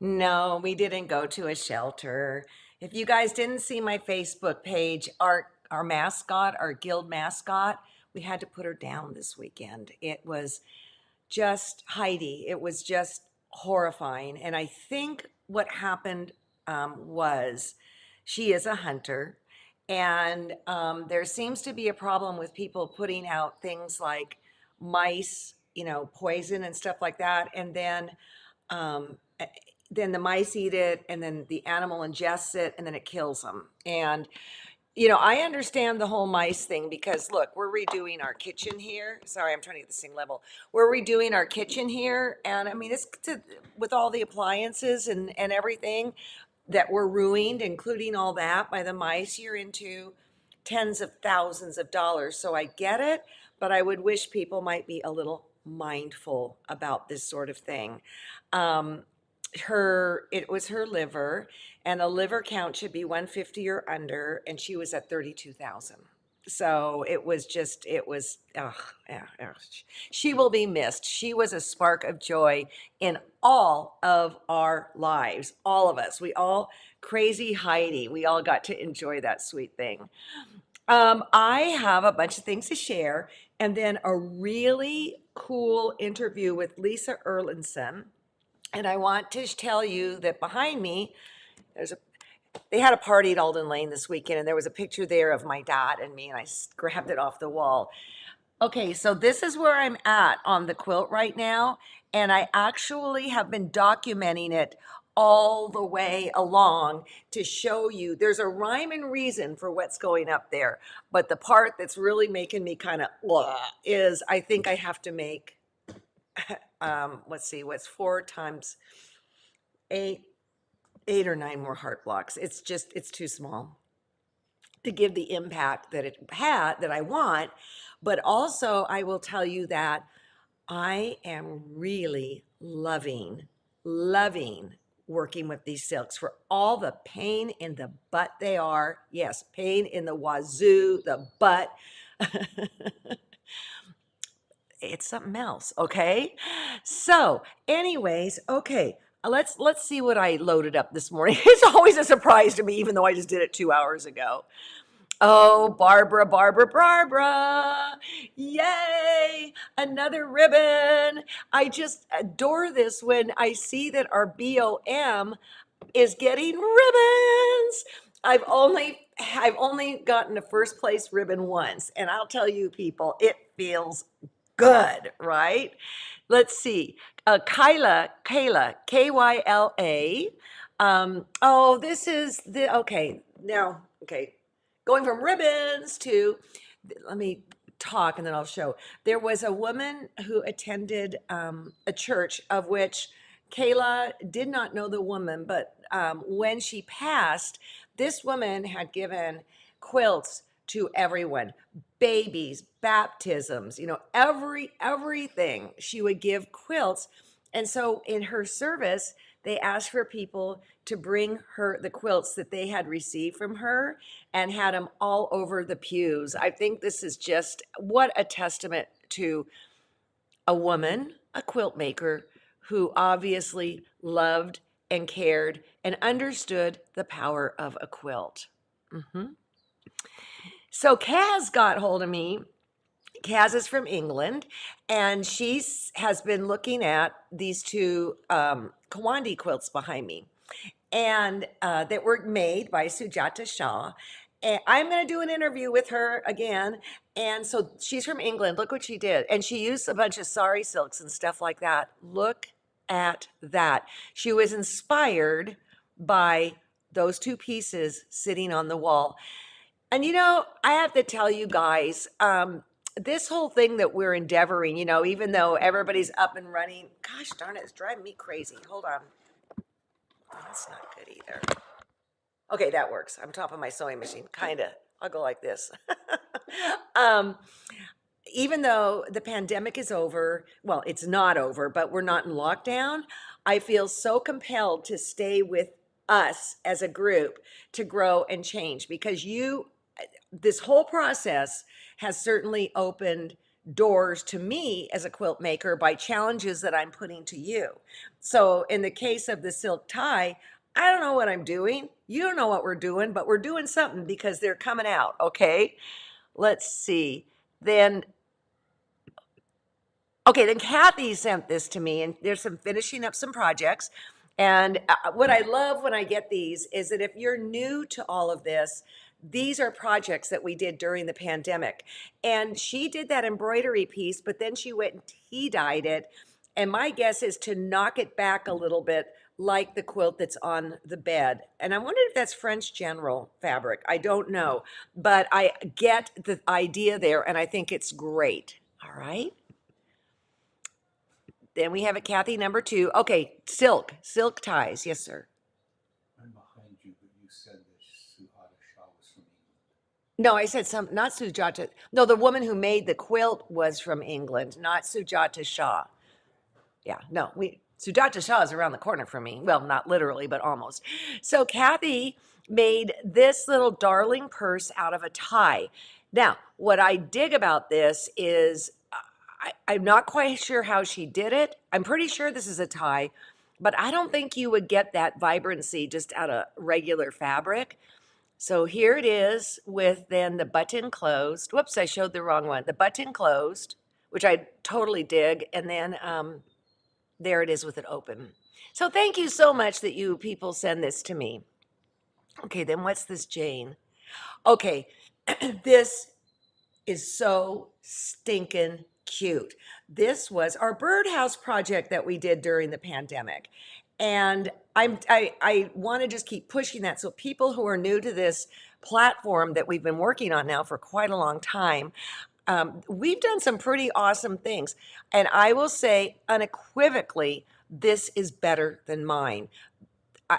No, we didn't go to a shelter. If you guys didn't see my Facebook page, our mascot, our guild mascot, we had to put her down this weekend. It was just Heidi. It was just horrifying. And I think what happened was she is a hunter, and there seems to be a problem with people putting out things like mice, poison and stuff like that, and um, then the mice eat it, and then the animal ingests it, and then it kills them. And I understand the whole mice thing because look, we're redoing our kitchen here. Sorry, I'm trying to get this thing level. We're redoing our kitchen here, and I mean, with all the appliances and everything that were ruined, including all that by the mice. You're into tens of thousands of dollars, so I get it, but I would wish people might be a little mindful about this sort of thing. Um, it was her liver, and a liver count should be 150 or under, and she was at 32,000. So ugh, yeah, yeah. She will be missed. She was a spark of joy in all of our lives, all of us. We all, crazy Heidi, we all got to enjoy that sweet thing. I have a bunch of things to share, and then a really cool interview with Lisa Erlandson. And I want to tell you that behind me, there's a they had a party at Alden Lane this weekend, and there was a picture there of my dad and me, and I grabbed it off the wall. Okay, so this is where I'm at on the quilt right now, and I actually have been documenting it all the way along to show you there's a rhyme and reason for what's going up there. But the part that's really making me kind of is I think I have to make, let's see, what's 4 times 8, 8 or 9 more heart blocks. It's too small to give the impact that it had that I want. But also, I will tell you that I am really loving working with these silks for all the pain in the butt they are. Yes, pain in the wazoo, the butt. It's something else, okay? So, anyways, okay. Let's see what I loaded up this morning. It's always a surprise to me, even though I just did it 2 hours ago. Oh, Barbara. Yay, another ribbon. I just adore this when I see that our BOM is getting ribbons. I've only gotten a first place ribbon once, and I'll tell you people, it feels good, right? Let's see. Kayla, Kyla. Oh, this is the okay. Now, okay, going from ribbons to, let me talk and then I'll show. There was a woman who attended a church of which Kayla did not know the woman, but when she passed, this woman had given quilts to everyone, babies, baptisms, everything. She would give quilts. And so in her service, they asked for people to bring her the quilts that they had received from her and had them all over the pews. I think this is just what a testament to a woman, a quilt maker, who obviously loved and cared and understood the power of a quilt. So Kaz got hold of me. Kaz is from England, and she has been looking at these two Kawandi quilts behind me, and that were made by Sujata Shah. And I'm going to do an interview with her again. And so she's from England. Look what she did. And she used a bunch of sari silks and stuff like that. Look at that. She was inspired by those two pieces sitting on the wall. And I have to tell you guys, this whole thing that we're endeavoring, even though everybody's up and running, gosh darn it, it's driving me crazy. Hold on. Oh, that's not good either. Okay, that works. I'm top of my sewing machine, kind of. I'll go like this. um, Even though the pandemic is over, well, it's not over, but we're not in lockdown, I feel so compelled to stay with us as a group to grow and change because this whole process has certainly opened doors to me as a quilt maker by challenges that I'm putting to you. So in the case of the silk tie, I don't know what I'm doing. You don't know what we're doing, but we're doing something because they're coming out, okay? Let's see. Then Okay, then Kathy sent this to me, and there's some finishing up some projects. And what I love when I get these is that if you're new to all of this, these are projects that we did during the pandemic. And she did that embroidery piece, but then she went and tea dyed it. And my guess is to knock it back a little bit, like the quilt that's on the bed. And I wonder if that's French General fabric. I don't know, but I get the idea there, and I think it's great. All right. Then we have a Kathy number 2. Okay, silk ties. Yes, sir. I'm behind you, but you said that Suhata Shah was from England. No, I said not Sujata. No, the woman who made the quilt was from England, not Sujata Shah. Yeah, no, Sujata Shah is around the corner from me. Well, not literally, but almost. So Kathy made this little darling purse out of a tie. Now, what I dig about this is I'm not quite sure how she did it. I'm pretty sure this is a tie, but I don't think you would get that vibrancy just out of regular fabric. So here it is with then the button closed. Whoops, I showed the wrong one. The button closed, which I totally dig. And then there it is with it open. So thank you so much that you people send this to me. Okay, then what's this, Jane? Okay, this is so stinking cute. This was our birdhouse project that we did during the pandemic. And I want to just keep pushing that. So people who are new to this platform that we've been working on now for quite a long time, we've done some pretty awesome things. And I will say unequivocally, this is better than mine.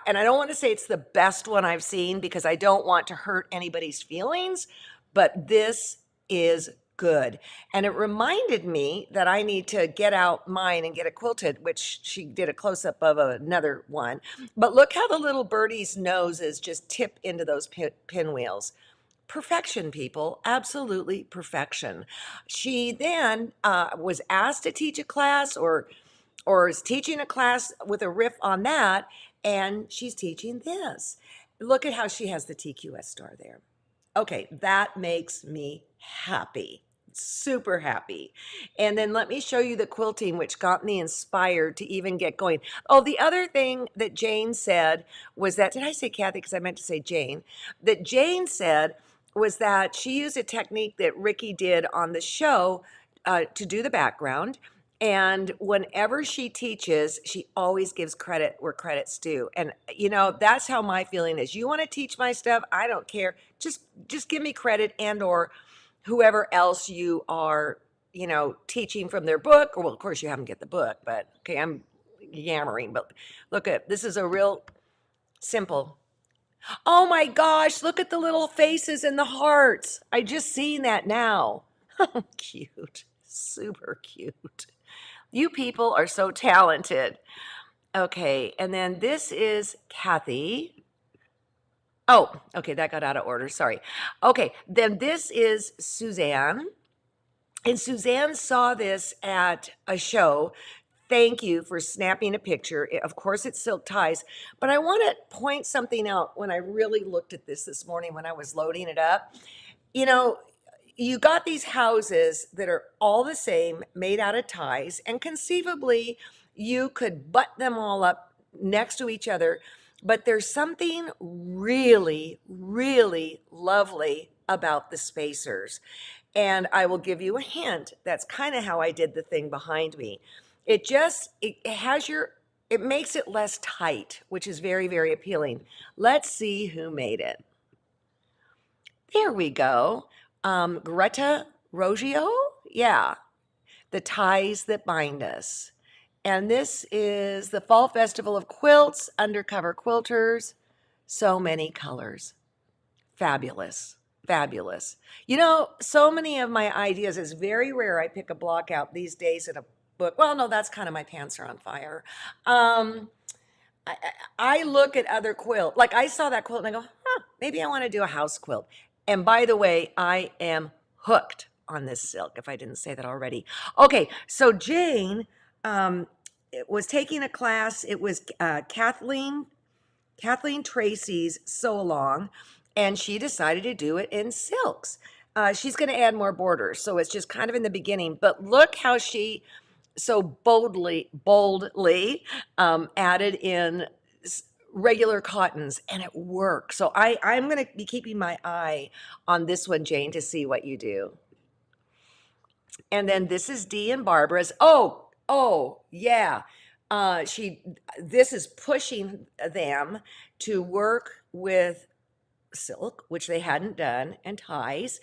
And I don't want to say it's the best one I've seen because I don't want to hurt anybody's feelings, but this is good. And it reminded me that I need to get out mine and get it quilted, which she did a close up of another one. But look how the little birdie's noses just tip into those pinwheels. Perfection, people, absolutely perfection. She then was asked to teach a class or is teaching a class with a riff on that, and she's teaching this. Look at how she has the TQS star there. Okay, that makes me happy, super happy. And then let me show you the quilting, which got me inspired to even get going. Oh, the other thing that Jane said was that, did I say Kathy? Because I meant to say Jane. That Jane said was that she used a technique that Ricky did on the show to do the background. And whenever she teaches, she always gives credit where credit's due. And that's how my feeling is. You want to teach my stuff? I don't care. Just give me credit and or whoever else you are, teaching from their book. Or well, of course you haven't get the book, but okay, I'm yammering. But look at this is a real simple. Oh my gosh, look at the little faces and the hearts. I just seen that now. Cute. Super cute. You people are so talented. Okay, and then this is Kathy. Oh, okay, that got out of order. Sorry. Okay, then this is Suzanne. And Suzanne saw this at a show. Thank you for snapping a picture. Of course, it's silk ties, but I want to point something out when I really looked at this morning when I was loading it up. You know, you got these houses that are all the same, made out of ties, and conceivably you could butt them all up next to each other. But there's something really, really lovely about the spacers. And I will give you a hint. That's kind of how I did the thing behind me. It makes it less tight, which is very, very appealing. Let's see who made it. There we go. Greta Rogio? Yeah, The Ties That Bind Us. And this is the Fall Festival of Quilts, Undercover Quilters. So many colors. Fabulous. Fabulous. So many of my ideas, it's very rare I pick a block out these days in a book. Well, no, that's kind of my pants are on fire. I look at other quilt, like I saw that quilt and I go, maybe I want to do a house quilt. And by the way, I am hooked on this silk, if I didn't say that already. Okay, so Jane was taking a class. It was Kathleen Tracy's sew along, and she decided to do it in silks. She's going to add more borders, so it's just kind of in the beginning. But look how she so boldly added in regular cottons, and it works. So I'm going to be keeping my eye on this one, Jane, to see what you do. And then this is Dee and Barbara's. Oh, yeah. This is pushing them to work with silk, which they hadn't done, and ties.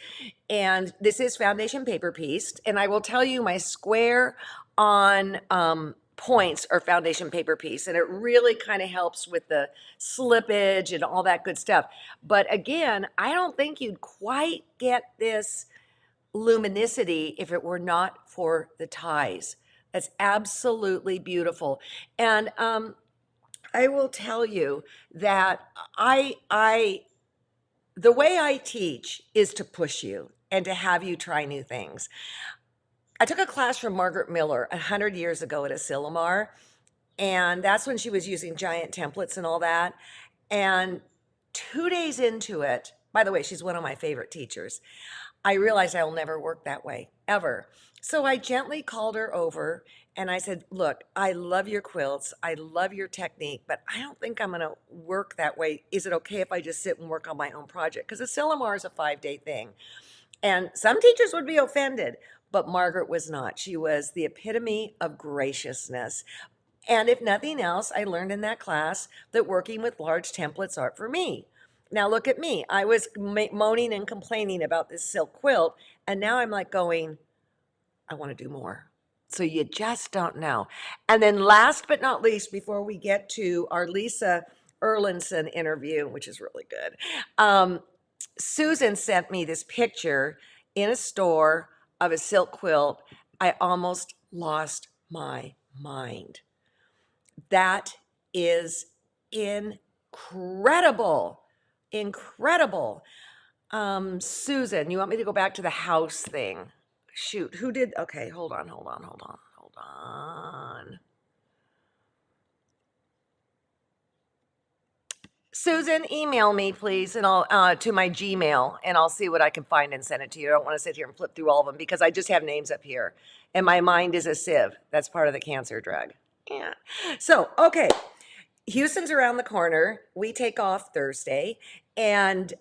And this is foundation paper pieced. And I will tell you, my square on points are foundation paper piece, and it really kind of helps with the slippage and all that good stuff. But again, I don't think you'd quite get this luminosity if it were not for the ties. That's absolutely beautiful. And I will tell you that I the way I teach is to push you and to have you try new things. I took a class from Margaret Miller 100 years ago at Asilomar, and that's when she was using giant templates and all that. And 2 days into it, by the way, she's one of my favorite teachers, I realized I'll never work that way, ever. So I gently called her over and I said, look, I love your quilts. I love your technique, but I don't think I'm going to work that way. Is it okay if I just sit and work on my own project? Because a Silomar is a 5-day thing. And some teachers would be offended, but Margaret was not. She was the epitome of graciousness. And if nothing else, I learned in that class that working with large templates aren't for me. Now look at me. I was moaning and complaining about this silk quilt, and now I'm like going, I want to do more. So you just don't know. And then last but not least, before we get to our Lisa Erlandson interview, which is really good, Susan sent me this picture in a store of a silk quilt. I almost lost my mind. That is incredible. Incredible. Susan, you want me to go back to the house thing? Shoot, who did? Okay, hold on. Susan, email me, please, and I'll to my Gmail, and I'll see what I can find and send it to you. I don't want to sit here and flip through all of them because I just have names up here, and my mind is a sieve. That's part of the cancer drug. Yeah. So, okay, Houston's around the corner. We take off Thursday, and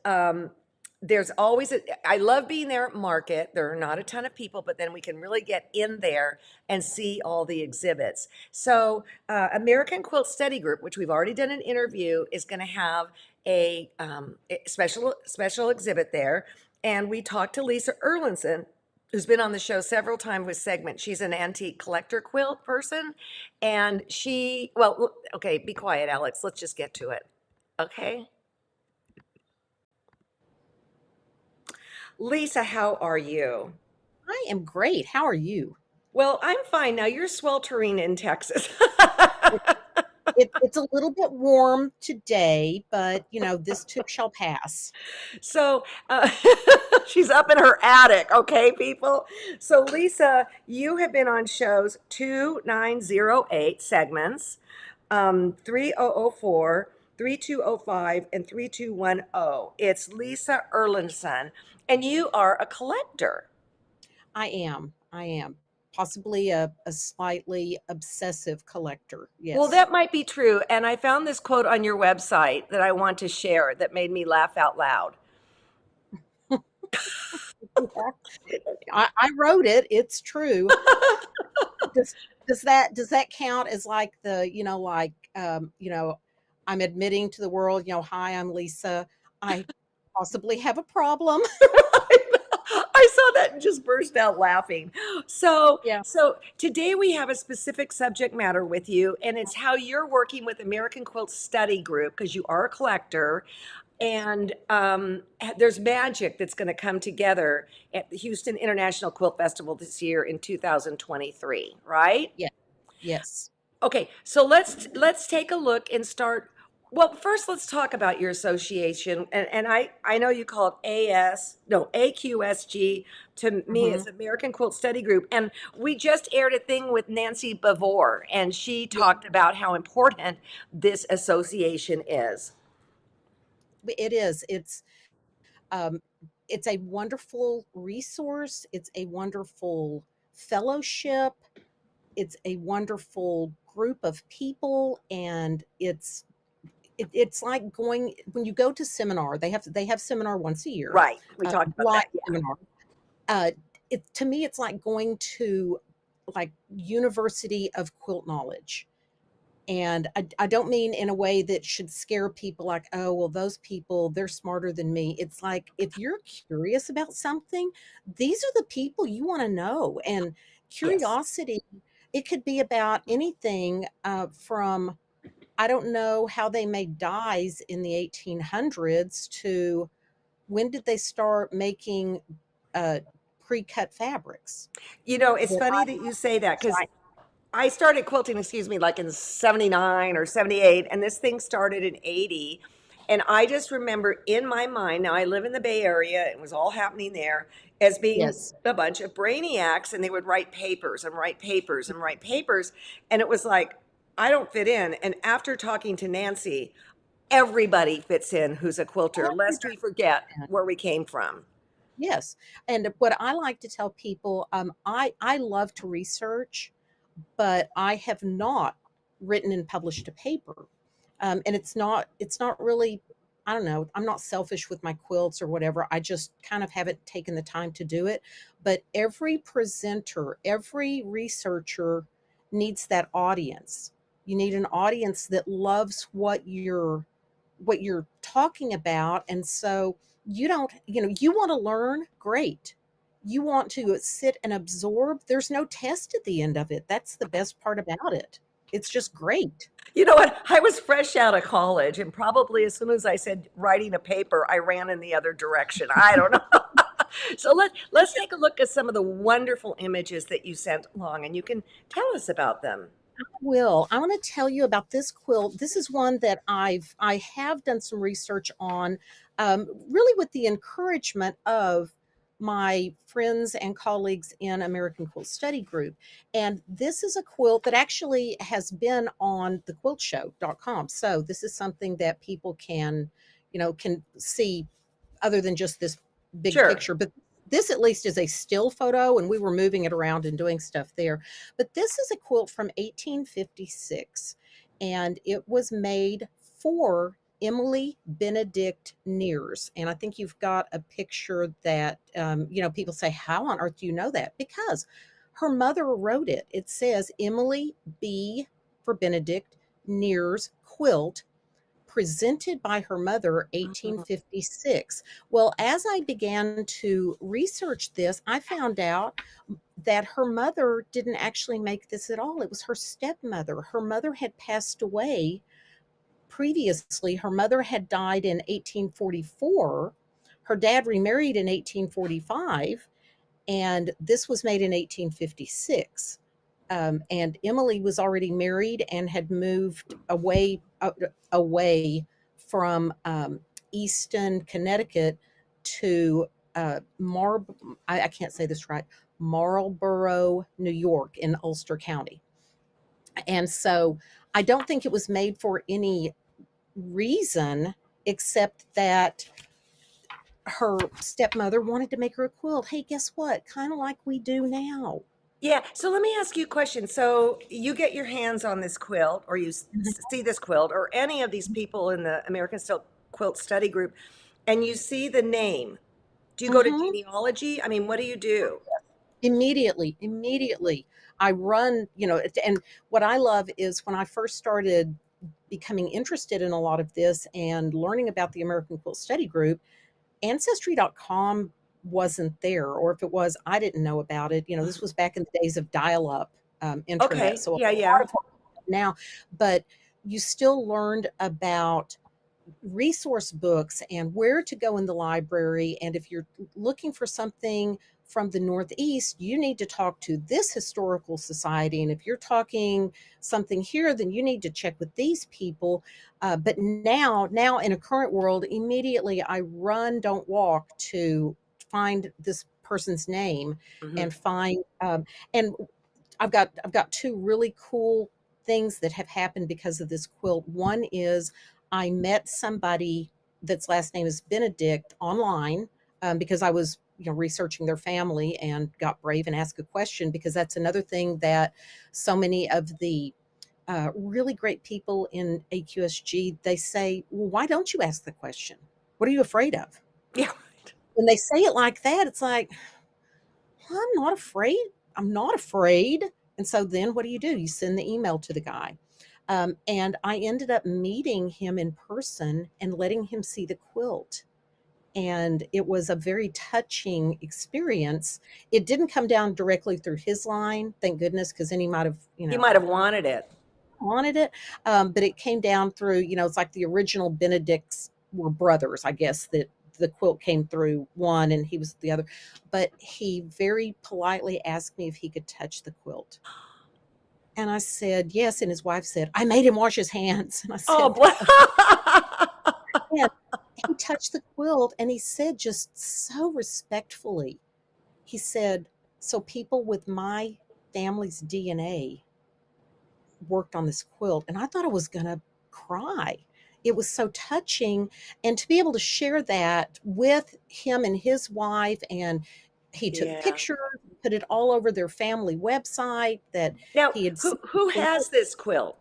there's always I love being there at market. There are not a ton of people, but then we can really get in there and see all the exhibits. So American Quilt Study Group, which we've already done an interview, is going to have a special exhibit there. And we talked to Lisa Erlandson, who's been on the show several times with Segment. She's an antique collector quilt person. And well, okay, be quiet, Alex. Let's just get to it. Okay. Lisa, how are you? I am great. How are you? Well, I'm fine. Now you're sweltering in Texas. It, it's a little bit warm today, but this too shall pass. So she's up in her attic, okay, people? So, Lisa, you have been on shows 2908 segments, 3004, 3205, and 3210. It's Lisa Erlandson, and you are a collector. I am. I am. Possibly a slightly obsessive collector. Well, Yes. that might be true. And I found this quote on your website that I want to share that made me laugh out loud. I wrote it. It's true. Does does that count as like I'm admitting to the world, hi, I'm Lisa. I possibly have a problem. I saw that and just burst out laughing. So, Yeah. so today we have a specific subject matter with you, and it's how you're working with American Quilt Study Group because you are a collector, Yes. and there's magic that's going to come together at the Houston International Quilt Festival this year in 2023, right? Yeah. Yes. Okay, so let's take a look and start. Well, first let's talk about your association. And I know you call it AQSG. To me, Hmm. it's American Quilt Study Group. And we just aired a thing with Nancy Bavor, and she talked about how important this association is. It is. Um, it's a wonderful resource. It's a wonderful fellowship. It's a wonderful group of people, and it's like going when you go to seminar. They have seminar once a year, Right. We talked about live that. Yeah. seminar. Uh, to me, it's like going to like University of Quilt Knowledge. And I don't mean in a way that should scare people like, oh, well, those people, they're smarter than me. It's like if you're curious about something, these are the people you want to know. And Yes. curiosity, it could be about anything from, I don't know how they made dyes in the 1800s to when did they start making uh, pre-cut fabrics It's that funny I that you say that because try. I started quilting, excuse me, like in 79 or 78, and this thing started in 80. And I just remember in my mind, now I live in the Bay Area, it was all happening there, as being Yes. a bunch of brainiacs, and they would write papers and write papers and write papers. And it was like, I don't fit in. And after talking to Nancy, everybody fits in who's a quilter, lest we forget where we came from. Yes. And what I like to tell people, I love to research, but I have not written and published a paper. And it's not really, I don't know, I'm not selfish with my quilts or whatever. I just kind of haven't taken the time to do it. But every presenter, every researcher needs that audience. You need an audience that loves what you're talking about. And so you want to learn, great. You want to sit and absorb, there's no test at the end of it. That's the best part about it. It's just great. You know what? I was fresh out of college, and probably as soon as I said writing a paper, I ran in the other direction. I don't know. So let's take a look at some of the wonderful images that you sent along, and you can tell us about them. I want to tell you about this quilt. This is one that I have done some research on, really with the encouragement of my friends and colleagues in American Quilt Study Group. And this is a quilt that actually has been on thequiltshow.com. So this is something that people can see other than just this big Sure. picture. But this at least is a still photo, and we were moving it around and doing stuff there. But this is a quilt from 1856, and it was made for Emily Benedict Nears. And I think you've got a picture that, people say, how on earth do you know that? Because her mother wrote it. It says Emily B for Benedict Nears quilt, presented by her mother, Mhm. 1856. Well, as I began to research this, I found out that her mother didn't actually make this at all. It was her stepmother. Her mother had passed away previously. Her mother had died in 1844. Her dad remarried in 1845, and this was made in 1856. And Emily was already married and had moved away from Easton, Connecticut to Mar. I can't say this right. Marlborough, New York, in Ulster County. And so I don't think it was made for any reason except that her stepmother wanted to make her a quilt. Hey, guess what? Kind of like we do now. Yeah. So let me ask you a question. So you get your hands on this quilt, or you see this quilt, or any of these people in the American Still Quilt Study Group, and you see the name. Do you go to Hmm. genealogy? I mean, what do you do? Immediately. I run, and what I love is when I first started becoming interested in a lot of this and learning about the American Quilt Study Group, Ancestry.com wasn't there, or if it was, I didn't know about it. This was back in the days of dial up internet. Okay. So a Yeah. lot Yeah. of what we know now, but you still learned about resource books and where to go in the library. And if you're looking for something from the Northeast, you need to talk to this historical society. And if you're talking something here, then you need to check with these people. But now in a current world, immediately I run, don't walk to find this person's name Mhm. and find and I've got two really cool things that have happened because of this quilt. One is I met somebody that's last name is Benedict online because I was researching their family and got brave and asked a question, because that's another thing that so many of the really great people in AQSG, they say, well, why don't you ask the question? What are you afraid of? Yeah. When they say it like that, it's like, well, I'm not afraid. I'm not afraid. And so then what do? You send the email to the guy. And I ended up meeting him in person and letting him see the quilt. And it was a very touching experience. It didn't come down directly through his line, thank goodness, because then he might have, You might have wanted it. wanted it. But it came down through, it's like the original Benedicts were brothers, I guess, that the quilt came through one and he was the other. But he very politely asked me if he could touch the quilt. And I said, yes. And his wife said, I made him wash his hands. And I Oh, said, boy. yeah. He touched the quilt and he said, just so respectfully, he said, so people with my family's DNA worked on this quilt. And I thought I was going to cry. It was so touching. And to be able to share that with him and his wife, and he took Yeah. pictures, put it all over their family website that Now, he had seen. who has this quilt?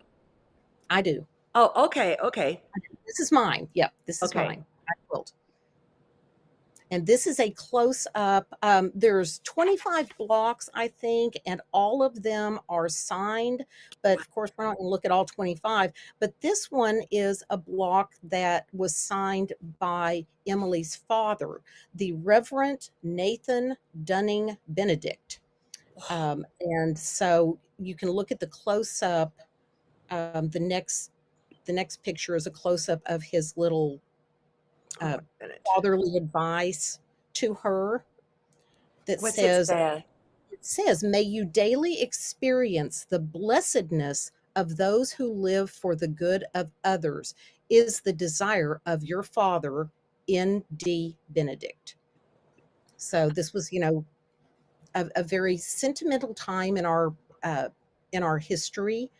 I do. Oh, okay, okay, This is mine. Yep, this is okay. mine. I quilt. And this is a close up. There's 25 blocks, I think, and all of them are signed. But of course, we're not going to look at all 25. But this one is a block that was signed by Emily's father, the Reverend Nathan Dunning Benedict. And so you can look at the close up. The next picture is a close up of his little Oh, uh, wait a minute. fatherly advice to her that What's it says, say? may you daily experience the blessedness of those who live for the good of others is the desire of your father, N.D. Benedict. So this was, a very sentimental time in our history.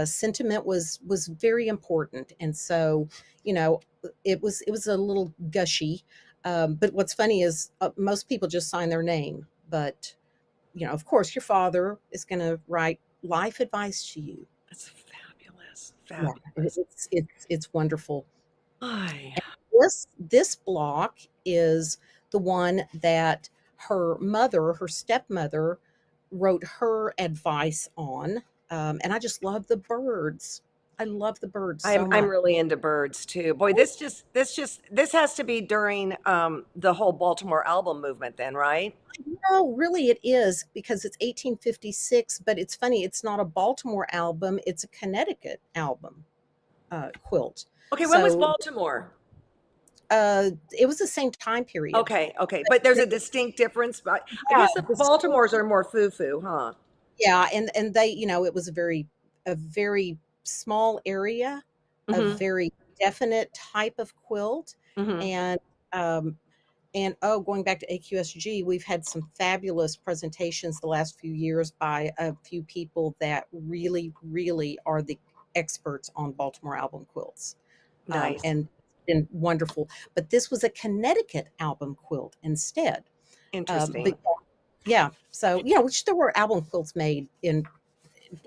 Sentiment was very important, and so it was a little gushy. But what's funny is most people just sign their name, but of course, your father is going to write life advice to you. That's fabulous, Yeah, fabulous. it's wonderful. Ay, This block is the one that her stepmother, wrote her advice on, and I just love the birds. I love the birds so I'm much. really into birds too. Boy, this has to be during the whole Baltimore album movement then, right? No, really, it is because it's 1856. But it's funny; it's not a Baltimore album; it's a Connecticut album quilt. Okay, when was So Baltimore? it was the same time period. Okay, okay. But there's But a distinct difference. But I yeah, guess the the story. Baltimores are more foo-foo, huh? Yeah, and they, it was a very small area, a Mm-hmm. very definite type of quilt, Mm-hmm. and um, going back to AQSG, we've had some fabulous presentations the last few years by a few people that really, really are the experts on Baltimore album quilts, Nice. and been wonderful. But this was a Connecticut album quilt instead. But Interesting. yeah, so which there were album quilts made in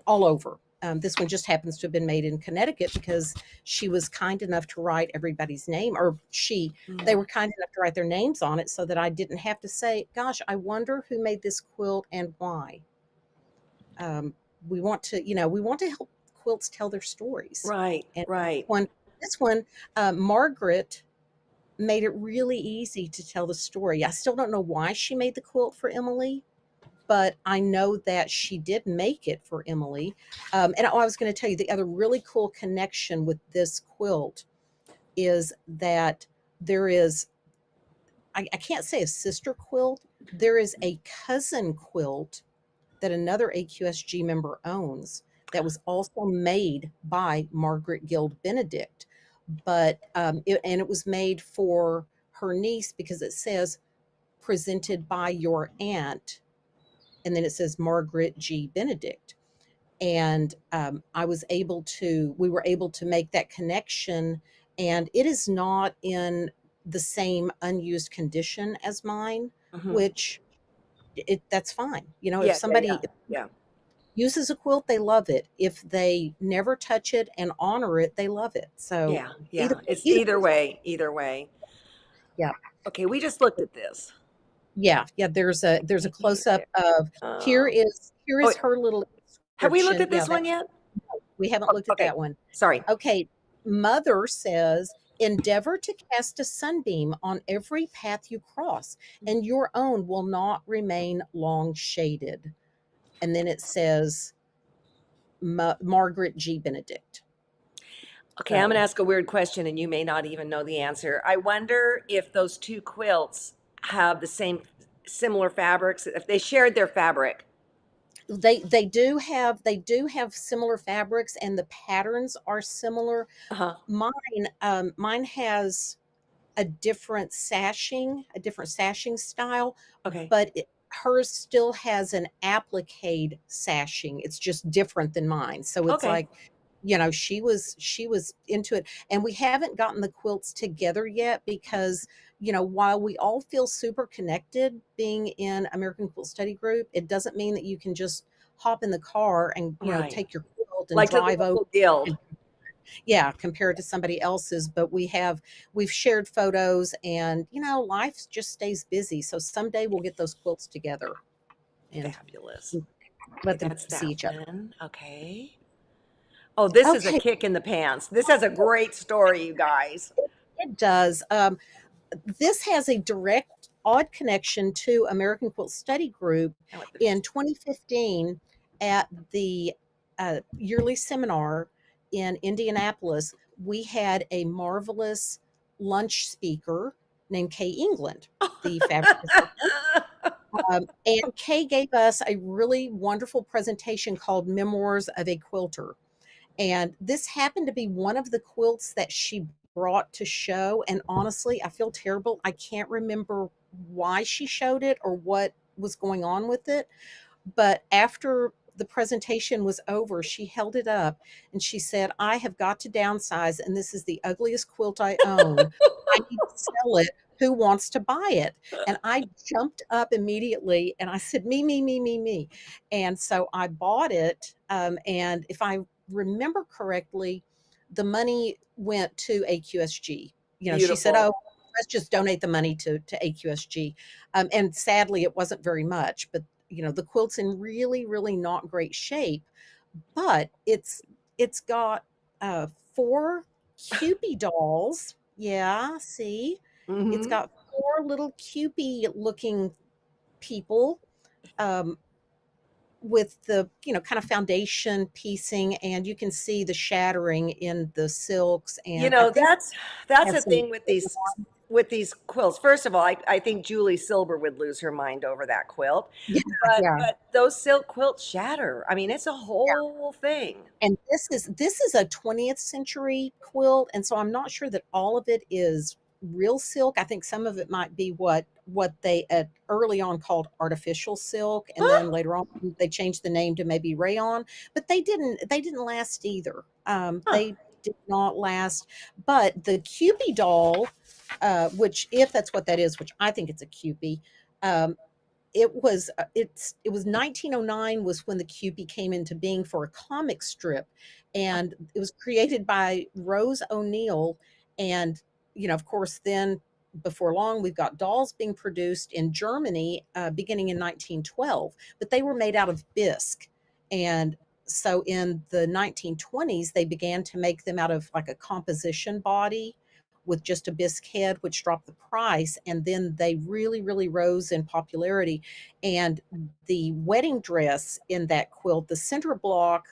all over. This one just happens to have been made in Connecticut because she was kind enough to write everybody's name, or they Mm. were kind enough to write their names on it so that I didn't have to say, gosh, I wonder who made this quilt and why. Um, we want to help quilts tell their stories. Right, And right. this one, Margaret made it really easy to tell the story. I still don't know why she made the quilt for Emily, but I know that she did make it for Emily. And I was going to tell you the other really cool connection with this quilt is that there is, I can't say a sister quilt, there is a cousin quilt that another AQSG member owns that was also made by Margaret Guild Benedict, but it was made for her niece because it says presented by your aunt, and then it says Margaret G. Benedict. And we were able to make that connection, and it is not in the same unused condition as mine, Mhm. which that's fine. If Yeah, yeah, yeah, somebody yeah, uses a quilt, they love it. If they never touch it and honor it, they love it. So yeah, either yeah. It's either either way, either way. yeah. Okay, we just looked at this. Yeah, yeah, there's a Hey close up there. of here Oh, is her little have we looked inscription. at Yeah, this that one yet? we haven't Oh, looked at okay, that one. sorry. Okay, Mother says, "Endeavor to cast a sunbeam on every path you cross, and your own will not remain long shaded." And then it says Margaret G. Benedict. Okay, I'm going to So ask a weird question, and you may not even know the answer. I wonder if those two quilts have the same, similar fabrics, if they shared their fabric. they do have similar fabrics, and the patterns are similar. Uh-huh. Mine has a different sashing style, Okay. but hers still has an applique sashing. It's just different than mine. So it's Okay. like, she was into it, and we haven't gotten the quilts together yet because, while we all feel super connected being in American Quilt Study Group, it doesn't mean that you can just hop in the car and, Right. take your quilt and Like to the drive over local guild. and, yeah, compare it to somebody else's. But we've shared photos, and life just stays busy. So someday we'll get those quilts together and Fabulous. Okay, let them that's see that each other. one. Okay. Oh, this is a Okay, kick in the pants. This has a great story, you guys. it does. This has a direct, odd connection to American Quilt Study Group. I want the In next. 2015, at the yearly seminar in Indianapolis, we had a marvelous lunch speaker named Kay England, the fabric designer. And Kay gave us a really wonderful presentation called Memoirs of a Quilter. And this happened to be one of the quilts that she brought to show. And honestly, I feel terrible. I can't remember why she showed it or what was going on with it. But after the presentation was over, she held it up and she said, "I have got to downsize, and this is the ugliest quilt I own. I need to sell it. Who wants to buy it?" And I jumped up immediately and I said, "Me, me, me, me, me." And so I bought it. And if I remember correctly, the money went to AQSG. She said, Beautiful. "Oh, let's just donate the money to AQSG." And sadly, it wasn't very much, but the quilt's in really, really not great shape, but it's got four Cupid dolls. Yeah, see, it's Hmm. got four little Cupid looking people, um, with the kind of foundation piecing, and you can see the shattering in the silks, You and I know, think it that's has the some. thing with these quilts. First of all, I think Julie Silber would lose her mind over that quilt. Yeah, But yeah. those silk quilts shatter. I mean, it's a whole thing. And this is a 20th century quilt, and so I'm not sure that all of it is real silk. I think some of it might be what they early on called artificial silk, and then later on they changed the name to maybe rayon. But they didn't last either. Huh. They did not last. But the Cupid doll, which, if that's what that is, which I think it's a Cupid, um, it was 1909 was when the Cupid came into being for a comic strip, and it was created by Rose O'Neill. And of course, then before long we've got dolls being produced in Germany, beginning in 1912, but they were made out of bisque. And so in the 1920s they began to make them out of like a composition body with just a bisque head, which dropped the price. And then they really, really rose in popularity. And the wedding dress in that quilt, the center block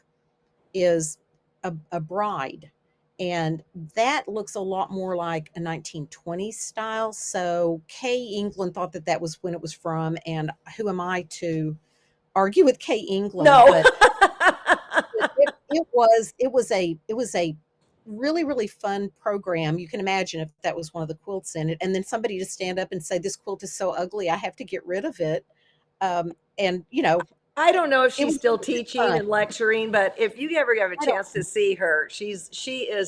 is a bride. And that looks a lot more like a 1920s style. So Kay England thought that that was when it was from, and who am I to argue with Kay England? No. But it was a really really fun program. You can imagine if that was one of the quilts in it, and then somebody to stand up and say, "This quilt is so ugly, I have to get rid of it." And I don't know if it she's was still really teaching fun. and lecturing, but if you ever have a I don't. chance to see her, she is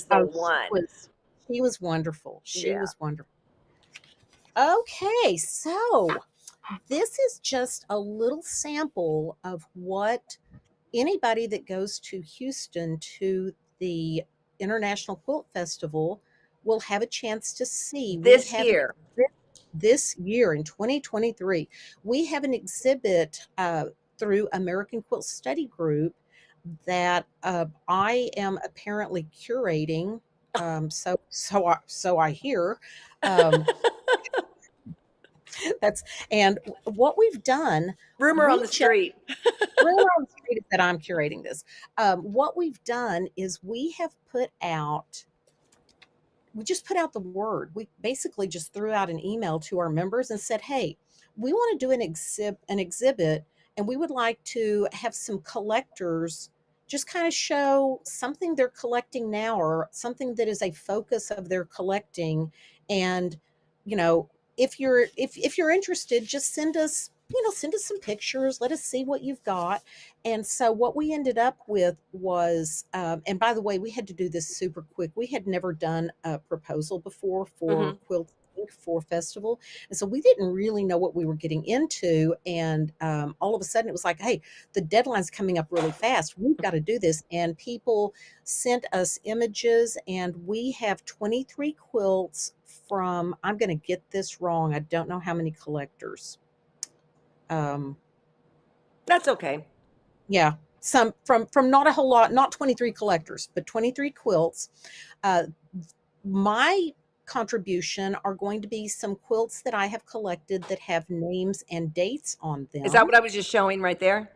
the Oh, one. she was wonderful. She Yeah. was wonderful. Okay, so this is just a little sample of what anybody that goes to Houston to the International Quilt Festival will have a chance to see. We This have an year. exhibit this year in 2023. We have an exhibit through American Quilt Study Group that I am apparently curating. So I hear. Um, that's and what we've done. Rumor on We the just street. rumor on the street is that I'm curating this. What we've done is we just put out the word. We basically just threw out an email to our members and said, "Hey, we want to do an exhibit, and we would like to have some collectors just kind of show something they're collecting now or something that is a focus of their collecting. And you know, if you're interested, just send us some pictures. Let us see what you've got." And so what we ended up with was, and by the way, we had to do this super quick. We had never done a proposal before for Hmm. Quilt Inc. for festival, and so we didn't really know what we were getting into. And all of a sudden, it was like, "Hey, the deadline's coming up really fast. We've got to do this." And people sent us images, and we have 23 quilts from. I'm going to get this wrong. I don't know how many collectors. Um, That's okay. Yeah, some from not a whole lot, not 23 collectors, but 23 quilts. Uh, my contribution are going to be some quilts that I have collected that have names and dates on Is that them. what I was just showing right there?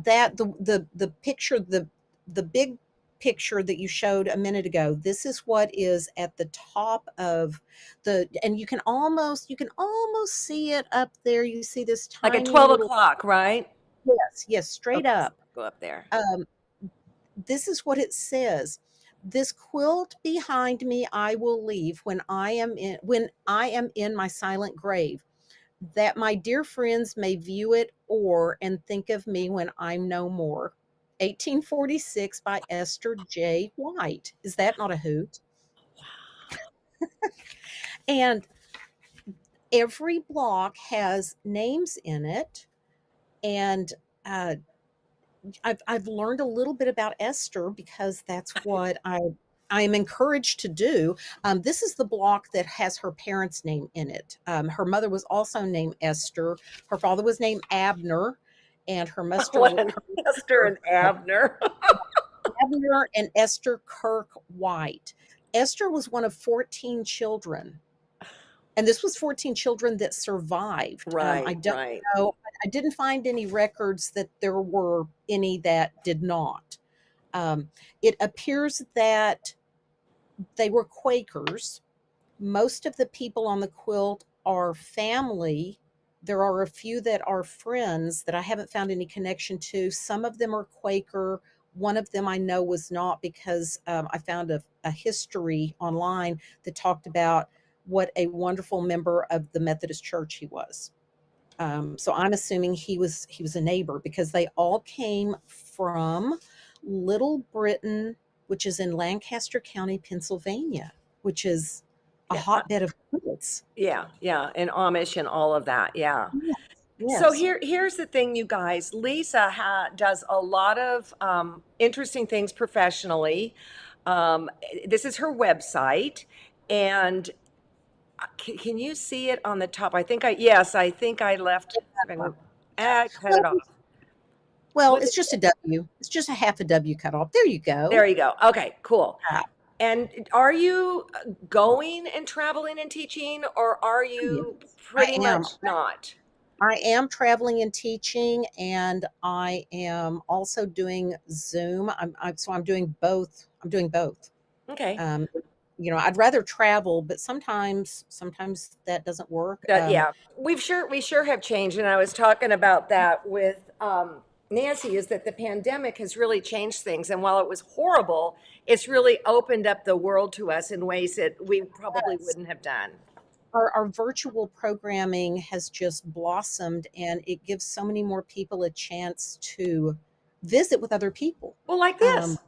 That the picture, the big picture that you showed a minute ago, this is what is at the top of and you can almost see it up there. You see this Like at tiny 12 little. o'clock, right? Yes, straight Okay, so up. go up there. Um, this is what it says. "This quilt behind me I will leave when I am in my silent grave, that my dear friends may view it o'er and think of me when I'm no more." 1846 by Esther J. White. Is that not a hoot? And every block has names in it. And uh, I've learned a little bit about Esther because that's what I am encouraged to do. This is the block that has her parents' name in it. Her mother was also named Esther. Her father was named Abner, and her What Muster an her Esther and Abner. Abner and Esther Kirk White. Esther was one of 14 children, and this was 14 children that survived. I Right, don't right. know. I didn't find any records that there were any that did not. It appears that they were Quakers. Most of the people on the quilt are family. There are a few that are friends that I haven't found any connection to. Some of them are Quaker. One of them I know was not, because I found a history online that talked about what a wonderful member of the Methodist Church he was. So I'm assuming he was a neighbor, because they all came from Little Britain, which is in Lancaster County, Pennsylvania, which is a Yeah, hotbed of quilts. yeah, yeah, and Amish and all of that. Yeah. Yes, So yes, here's the thing, you guys. Lisa does a lot of interesting things professionally. Um, this is her website, and can you see it on the top? Yes, I think I left. See if I can, cut Well, it off. Was it's it? just a W. It's just a half a W cut off. There you There go. you go. Okay, cool. Ah, And are you going and traveling and teaching, or are yes, you I pretty am. much not? I am traveling and teaching, and I am also doing Zoom. So I'm doing both. I'm doing both. Okay. Um, I'd rather travel, but sometimes that doesn't work. Yeah, we sure have changed, and I was talking about that with Nancy. Is that the pandemic has really changed things, and while it was horrible, it's really opened up the world to us in ways that we probably Yes. wouldn't have done. Our virtual programming has just blossomed, and it gives so many more people a chance to visit with other people. Well, like Um, this.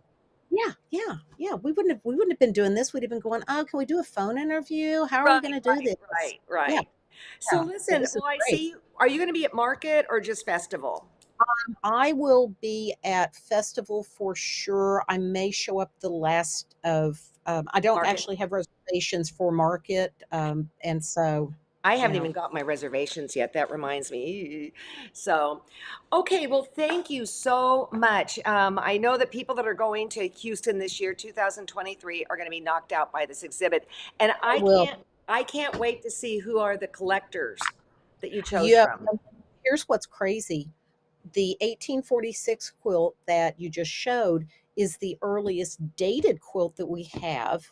yeah, yeah, yeah. We wouldn't have been doing this. We'd have been going, oh, can we do a phone interview? How are we Right, going to do right, this? right, Yeah, right. So yeah. So listen, this is well, I great. see you. Are you going to be at market or just festival? I will be at festival for sure. I may show up the last of. I don't Market. actually have reservations for market, and so I you haven't know, even got my reservations yet. That reminds me. So, okay, well, thank you so much. I know that people that are going to Houston this year, 2023, are going to be knocked out by this exhibit, and I will. I can't wait to see who are the collectors that you chose Yeah. from. Here's what's crazy. The 1846 quilt that you just showed is the earliest dated quilt that we have.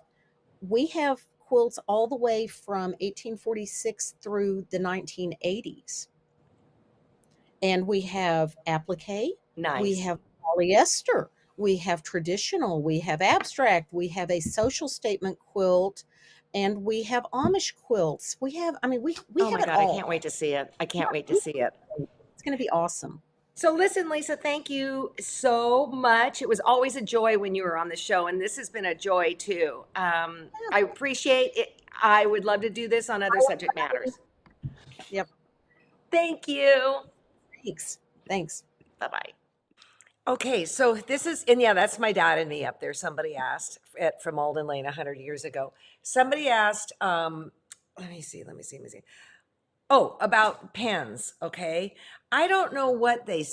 We have quilts all the way from 1846 through the 1980s. And we have applique, we Nice. have polyester, we have traditional, we have abstract, we have a social statement quilt, and we have Amish quilts. We Oh have my it God, I all. can't wait to see it. I can't wait to Yeah, see it. it's going to be awesome. So listen, Lisa, thank you so much. It was always a joy when you were on the show, and this has been a joy too. I appreciate it. I would love to do this on other subject matters. Yep. Thank you. Thanks. Thanks. Bye bye. Okay, so this is, and yeah, that's my dad and me up there. Somebody asked from Alden Lane 100 years ago. Somebody asked, let me see. Oh, about pens, okay? I don't know what did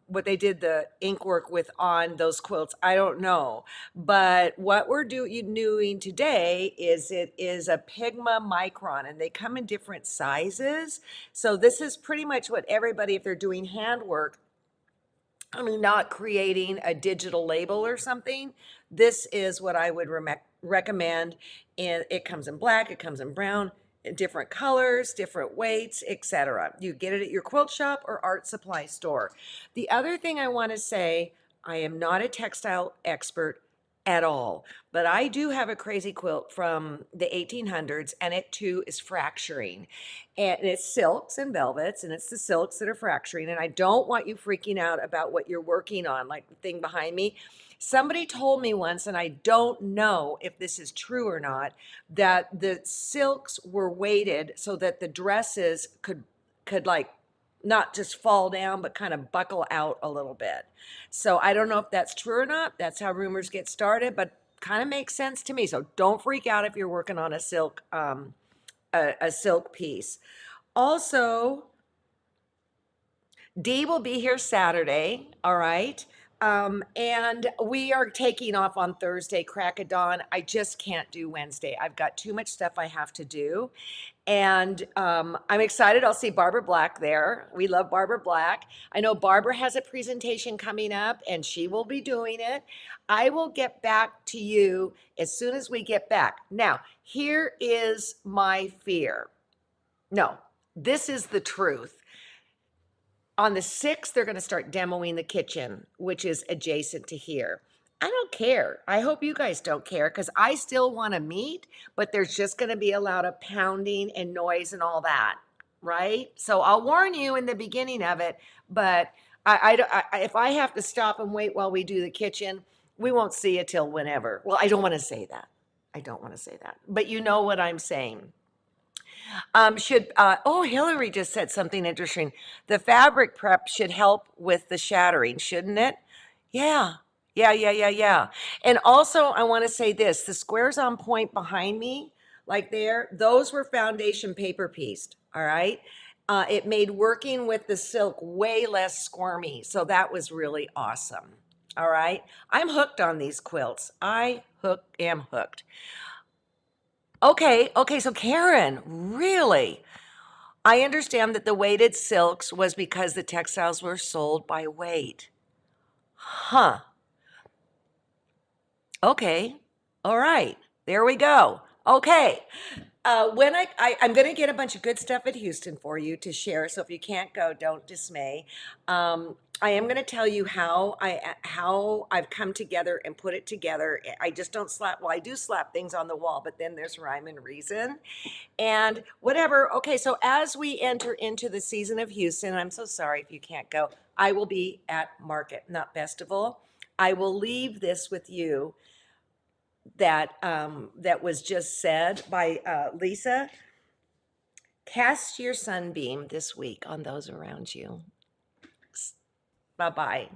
what they did the ink work with on those quilts. I don't know. But what we're doing today is it is a Pigma Micron, and they come in different sizes. So this is pretty much what everybody, if they're doing handwork, I mean, not creating a digital label or something. This is what I would recommend. And it comes in black, it comes in brown, in different colors, different weights, etc. You get it at your quilt shop or art supply store. The other thing I want to say, I am not a textile expert at all, but I do have a crazy quilt from the 1800s, and it too is fracturing. And it's silks and velvets, and it's the silks that are fracturing. And I don't want you freaking out about what you're working on, like the thing behind me. Somebody told me once, and I don't know if this is true or not, that the silks were weighted so that the dresses could like not just fall down, but kind of buckle out a little bit. So I don't know if that's true or not. That's how rumors get started, but kind of makes sense to me. So don't freak out if you're working on a silk piece. Also, Dee will be here Saturday, all right? And we are taking off on Thursday, crack of dawn. I just can't do Wednesday. I've got too much stuff I have to do. And I'm excited. I'll see Barbara Black there. We love Barbara Black. I know Barbara has a presentation coming up, and she will be doing it. I will get back to you as soon as we get back. Now, here is my fear. No, this is the truth. On the 6th, they're going to start demoing the kitchen, which is adjacent to here. I don't care. I hope you guys don't care because I still want to meet, but there's just going to be a lot of pounding and noise and all that, right? So I'll warn you in the beginning of it, but if I have to stop and wait while we do the kitchen, we won't see it till whenever. Well, I don't want to say that. I don't want to say that, but you know what I'm saying. Hillary just said something interesting. The fabric prep should help with the shattering, shouldn't it? Yeah. Yeah. And also, I want to say this, the squares on point behind me, like there, those were foundation paper pieced. All right. It made working with the silk way less squirmy. So that was really awesome. All right. I'm hooked on these quilts. Am hooked. Okay. So Karen, really? I understand that the weighted silks was because the textiles were sold by weight. Huh. Okay. All right. There we go. Okay. When I'm going to get a bunch of good stuff at Houston for you to share. So if you can't go, don't dismay. I am going to tell you how I've come together and put it together. I just don't slap. Well, I do slap things on the wall, but then there's rhyme and reason and whatever. Okay. So as we enter into the season of Houston, I'm so sorry if you can't go. I will be at Market, not Festival. I will leave this with you that was just said by Lisa. Cast your sunbeam this week on those around you. Bye bye.